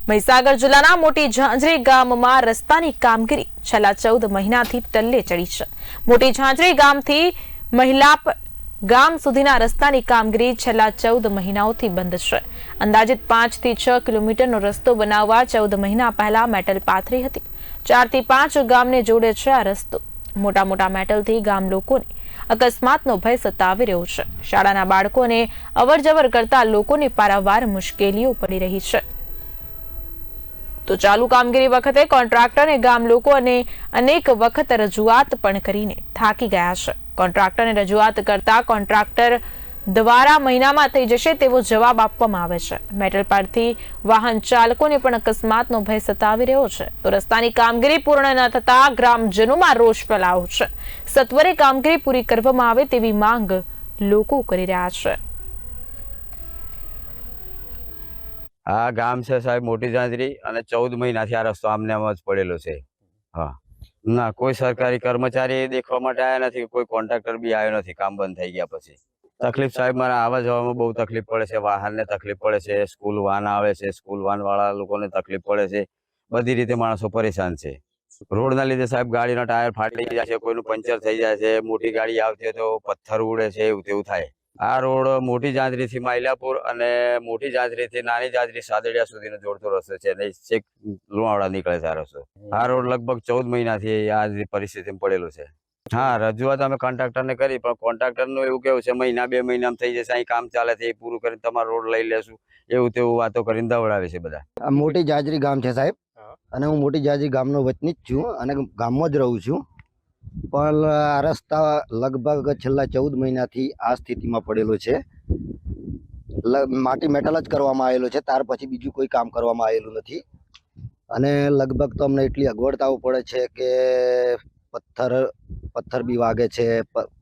મહીસાગર જિલ્લાના મોટી ઝાંઝરી ગામમાં રસ્તાની કામગીરી છેલ્લા 14 મહિનાથી ટલ્લે ચડી છે। મોટી ઝાંઝરી ગામથી મહિલાપ ગામ સુધીના રસ્તાની કામગીરી છેલ્લા 14 મહિનાઓથી બંધ છે। અંદાજિત 5 થી 6 કિલોમીટરનો રસ્તો બનાવવા 14 મહિના પહેલા મેટલ પાથરી હતી। 4 થી 5 ગામને જોડે છે આ રસ્તો। મોટા મોટા મેટલથી ગામ લોકોને અકસ્માતનો ભય સતાવી રહ્યો છે। શાળાના બાળકોને અવરજવર કરતા લોકોને પારાવાર મુશ્કેલીઓ પડી રહી છે। तो चालू कामगीरी वखते कोन्ट्राक्टर ने गाम लोको ने अनेक वखत रजूआत पण करीने थाकी गया छे। कोन्ट्राक्टर ने रजूआत करता कोन्ट्राक्टर द्वारा महीनामां थई जशे तेवो जवाब आपवामां आवे छे। मेटल परथी वाहन चालकोने पण अकस्मातनो भय सतावी रह्यो छे। तो रस्तानी कामगीरी पूर्ण न थता ग्रामजनोमां रोष फैलायो छे। सत्वरे कामगीरी पूरी करवामां आवे तेवी मांग लोको करी रह्या छे। आ गाम से साहेब मोटी झांझरी अने 14 महीना थी आ रस्तो आमने आम ज पड़ेलो छे। हाँ ना कोई सरकारी कर्मचारी देखवा माटे आया नथी, कोई कॉन्ट्राक्टर बी आयो नथी। काम बंद थई गया पछी तकलीफ साहेब मारा आवा जवामां बहु तकलीफ पड़े छे। वाहन ने तकलीफ पड़े छे, स्कूल वान आवे छे, स्कूल वान वाळा लोकोने तकलीफ पड़े छे। बधी रीते माणसो परेशान छे। रोडना लीधे साहेब गाड़ीना टायर फाटी जाय छे, कोईनुं पंचर थई जाय छे। मोटी गाड़ी आवती तो पत्थर उड़े छे, एवुं तेवुं थाय। आ रोड मोटी झांझरी थी माइलापुर अने मोटी झांझरी थी नानी झांझरी सादड़िया सुधीनो जोड़तो रस्तो छे ने छेक લુણાવાડા નીકળે છે આ રસ્તો। આ રોડ લગભગ 14 મહિનાથી આ જ પરિસ્થિતિમાં પડેલો છે। હા, રજૂઆત અમે કોન્ટ્રાક્ટરને કરી, પણ કોન્ટ્રાક્ટરનું એવું કેવું છે મહિના 2 મહિનામાં થઈ જશે, અહીં કામ ચાલે છે, એ પૂરું કરીને તમારો રોડ લઈ લેશું, એવું તેવું વાતો કરીને દવડાવે છે બધા। આ મોટી ઝાંઝરી ગામ છે સાહેબ, અને હું મોટી ઝાંઝરી ગામનો વતની જ છું અને ગામમાં જ રહું છું। પણ આ રસ્તા લગભગ છેલ્લા 14 મહિનાથી આ સ્થિતિમાં પડેલો છે। માટી મેટલ જ કરવામાં આવેલો છે, ત્યાર પછી બીજું કોઈ કામ કરવામાં આવેલું નથી। અને લગભગ તો અમને એટલી અગવડતાઓ પડે છે કે પથ્થર બી વાગે છે,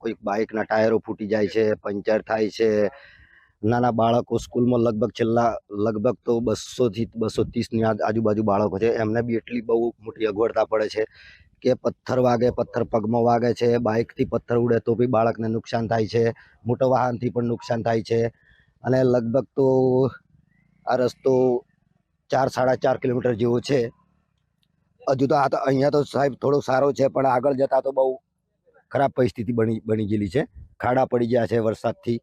કોઈ બાઇકના ટાયરો ફૂટી જાય છે, પંચર થાય છે। નાના બાળકો સ્કૂલમાં લગભગ તો 200 થી 230ની આજુબાજુ બાળકો છે, એમને બી એટલી બહુ મોટી અગવડતા પડે છે કે પથ્થર વાગે, પથ્થર પગમાં વાગે છે, બાઇકથી પથ્થર ઉડે તો બી બાળકને નુકસાન થાય છે, મોટો વાહનથી પણ નુકસાન થાય છે। અને લગભગ તો આ રસ્તો 4-4.5 કિલોમીટર જેવો છે। હજુ તો અહીંયા તો સાહેબ થોડો સારો છે, પણ આગળ જતા તો બહુ ખરાબ પરિસ્થિતિ બની ગયેલી છે। ખાડા પડી ગયા છે વરસાદથી।